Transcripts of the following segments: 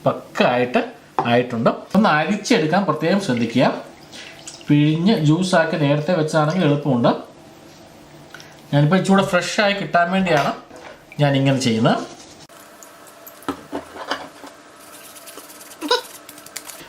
പക്കായിട്ട് ആയിട്ടുണ്ട്. ഒന്ന് അരിച്ചെടുക്കാൻ പ്രത്യേകം ശ്രദ്ധിക്കുക. പിഴിഞ്ഞ് ജ്യൂസാക്കി നേരത്തെ വെച്ചാണെങ്കിൽ എളുപ്പമുണ്ട്. ഞാനിപ്പോൾ ഇച്ചിരി ഫ്രഷായി കിട്ടാൻ വേണ്ടിയാണ് ഞാനിങ്ങനെ ചെയ്യുന്നത്.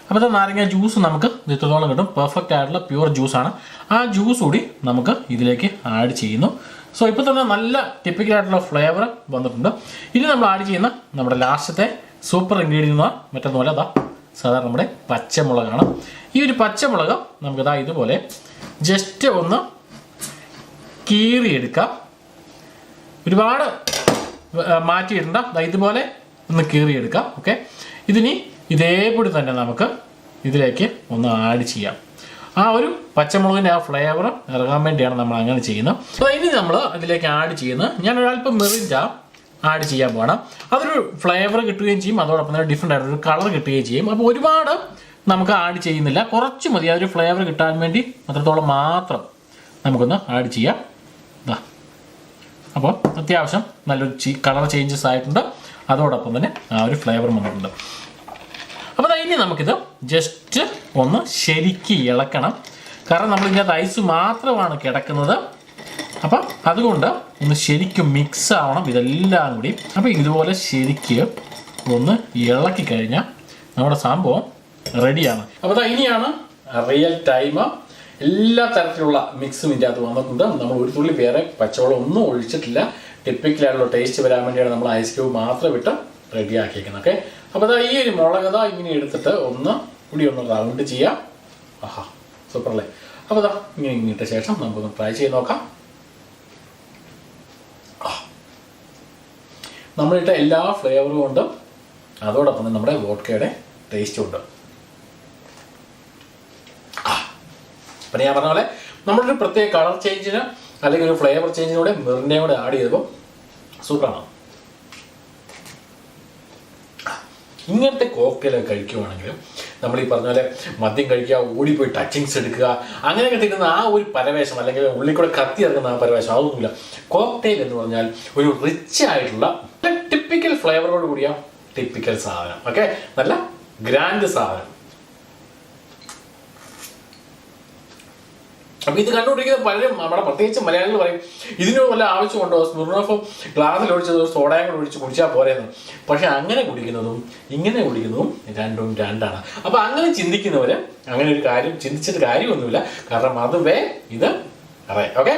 അപ്പോൾ നാരങ്ങ ജ്യൂസ് നമുക്ക് ഇത്രത്തോളം കിട്ടും. പെർഫെക്റ്റ് ആയിട്ടുള്ള പ്യൂർ ജ്യൂസാണ്. ആ ജ്യൂസ് കൂടി നമുക്ക് ഇതിലേക്ക് ആഡ് ചെയ്യുന്നു. സോ ഇപ്പോൾ തന്നെ നല്ല ടിപ്പിക്കലായിട്ടുള്ള ഫ്ലേവർ വന്നിട്ടുണ്ട്. ഇനി നമ്മൾ ആഡ് ചെയ്യുന്ന നമ്മുടെ ലാസ്റ്റത്തെ സൂപ്പർ ഇൻഗ്രീഡിയൻ്റ് മറ്റൊന്നുമല്ല, അതാ സാധാരണ നമ്മുടെ പച്ചമുളകാണ്. ഈ ഒരു പച്ചമുളക് നമുക്കിതാ ഇതുപോലെ ജസ്റ്റ് ഒന്ന് കീറിയെടുക്കാം. ഒരുപാട് മാറ്റിയിടണ്ട, ഇതുപോലെ ഒന്ന് കീറിയെടുക്കാം. ഓക്കെ, ഇതിനി ഇതേപടി തന്നെ നമുക്ക് ഇതിലേക്ക് ഒന്ന് ആഡ് ചെയ്യാം. ആ ഒരു പച്ചമുളകിൻ്റെ ആ ഫ്ലേവർ ഇറങ്ങാൻ വേണ്ടിയാണ് നമ്മൾ അങ്ങനെ ചെയ്യുന്നത്. അപ്പോൾ ഇനി നമ്മൾ അതിലേക്ക് ആഡ് ചെയ്യുന്നത്, ഞാൻ ഒരല്പം മിറിഞ്ച ആഡ് ചെയ്യാൻ പോകണം. അതൊരു ഫ്ലേവർ കിട്ടുകയും ചെയ്യും, അതോടൊപ്പം തന്നെ ഡിഫറെൻ്റ് ആയിട്ടൊരു കളർ കിട്ടുകയും ചെയ്യും. അപ്പോൾ ഒരുപാട് നമുക്ക് ആഡ് ചെയ്യുന്നില്ല, കുറച്ച് മതി. ആ ഒരു ഫ്ലേവർ കിട്ടാൻ വേണ്ടി അത്രത്തോളം മാത്രം നമുക്കൊന്ന് ആഡ് ചെയ്യാം. അപ്പോൾ അത്യാവശ്യം നല്ലൊരു കളർ ചേഞ്ചസ് ആയിട്ടുണ്ട്, അതോടൊപ്പം തന്നെ ആ ഒരു ഫ്ലേവർ വന്നിട്ടുണ്ട്. അപ്പോൾ ഇനി നമുക്കിത് ജസ്റ്റ് ഒന്ന് ശരിക്ക് ഇളക്കണം. കാരണം നമ്മളിതിനകത്ത് ഐസ് മാത്രമാണ് കിടക്കുന്നത്. അപ്പം അതുകൊണ്ട് ഒന്ന് ശരിക്കും മിക്സ് ആവണം ഇതെല്ലാം കൂടി. അപ്പോൾ ഇതുപോലെ ശരിക്ക് ഒന്ന് ഇളക്കി കഴിഞ്ഞാൽ നമ്മുടെ സംഭവം റെഡിയാണ്. അപ്പോൾ ഇനിയാണ് റിയൽ ടൈം. എല്ലാ തരത്തിലുള്ള മിക്സും ഇതിൻ്റെ അകത്ത് വന്നിട്ടുണ്ട്. നമ്മൾ ഒരു തുള്ളി വേറെ പച്ചവെള്ളം ഒന്നും ഒഴിച്ചിട്ടില്ല. ടിപ്പിക്കലായിട്ടുള്ള ടേസ്റ്റ് വരാൻ വേണ്ടിയാണ് നമ്മൾ ഐസ് ക്യൂബ് മാത്രം ഇട്ട് റെഡിയാക്കിയിരിക്കുന്നത്. ഓക്കെ, അപ്പോൾ ഈ ഒരു മുളക് ഇങ്ങനെ എടുത്തിട്ട് ഒന്ന് റൗണ്ട് ചെയ്യാം. ആഹാ, സൂപ്പർ അല്ലേ. അപ്പോൾ ഇങ്ങനെ ഇട്ട ശേഷം നമുക്കൊന്ന് ട്രൈ ചെയ്ത് നോക്കാം. നമ്മളിട്ട എല്ലാ ഫ്ലേവറും ഉണ്ട്, അതോടൊപ്പം തന്നെ നമ്മുടെ വോഡ്കയുടെ ടേസ്റ്റും ഉണ്ട്. പിന്നെ ഞാൻ പറഞ്ഞ പോലെ നമ്മളൊരു പ്രത്യേക കളർ ചേഞ്ചിന് അല്ലെങ്കിൽ ഒരു ഫ്ലേവർ ചേഞ്ചിനൂടെ മിറിൻ്റെയും കൂടെ ആഡ് ചെയ്തപ്പോൾ സൂപ്പറാണ്. ഇങ്ങനത്തെ കോക്ടെയിലൊക്കെ കഴിക്കുവാണെങ്കിൽ നമ്മൾ ഈ പറഞ്ഞ പോലെ മദ്യം കഴിക്കുക, ഓടിപ്പോയി ടച്ചിങ്സ് എടുക്കുക, അങ്ങനെയൊക്കെ കിട്ടുന്ന ആ ഒരു പരവേശം, അല്ലെങ്കിൽ ഉള്ളിൽ കൂടെ കത്തി ഇറങ്ങുന്ന ആ പരവേശം, അതൊന്നുമില്ല. കോക്ടെയിൽ എന്ന് പറഞ്ഞാൽ ഒരു റിച്ച് ആയിട്ടുള്ള ടിപ്പിക്കൽ ഫ്ലേവറോട് കൂടിയ ടിപ്പിക്കൽ സാധനം. ഓക്കെ, നല്ല ഗ്രാൻഡ് സാധനം. അപ്പോൾ ഇത് കണ്ടുകൊണ്ടിരിക്കുന്ന പലരും നമ്മുടെ പ്രത്യേകിച്ച് മലയാളികൾ പറയും ഇതിന് വല്ല ആവശ്യമുണ്ടോ, സ്മിർനോഫ് ഗ്ലാസ്സിൽ ഒഴിച്ചത് സോഡയും കൂടെ ഒഴിച്ച് കുടിച്ചാൽ പോരെന്ന്. പക്ഷെ അങ്ങനെ കുടിക്കുന്നതും ഇങ്ങനെ കുടിക്കുന്നതും രണ്ടും രണ്ടാണ്. അപ്പോൾ അങ്ങനെ ചിന്തിക്കുന്നവർ അങ്ങനെ ഒരു കാര്യം ചിന്തിച്ചിട്ട് കാര്യമൊന്നുമില്ല. കാരണം അത് ഇത് അറിയാം. ഓക്കെ.